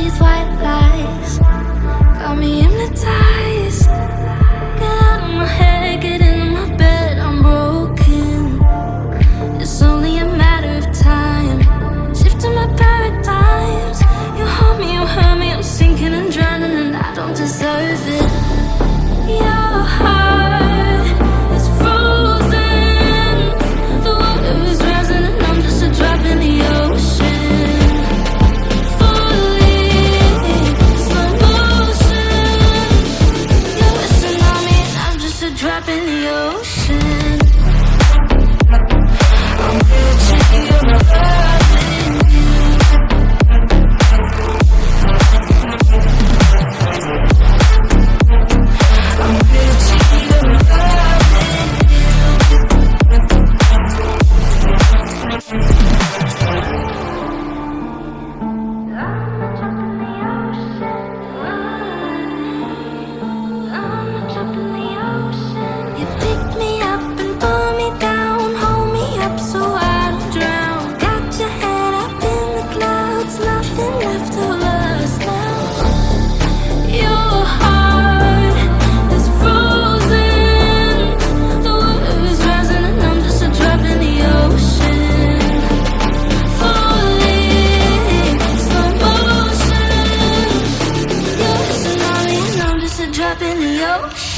these white lies got me hypnotized. Get out of my head, get in my bed, I'm broken. It's only a matter of time, shifting my paradigms. You hold me, you hurt me, I'm sinking and drowning, and I don't deserve it. Your heart is frozen, the water is rising and I'm just a drop in the ocean. Falling, slow motion. You're a tsunami and I'm just a drop in the ocean. I'm reaching, you're loving you. I'm reaching, you're loving you. Pick me up and pull me down, hold me up so I don't drown. Got your head up in the clouds, nothing left of us now. Your heart is frozen, the water is rising and I'm just a drop in the ocean. Falling, slow motion. You're a tsunami and I'm just a drop in the ocean.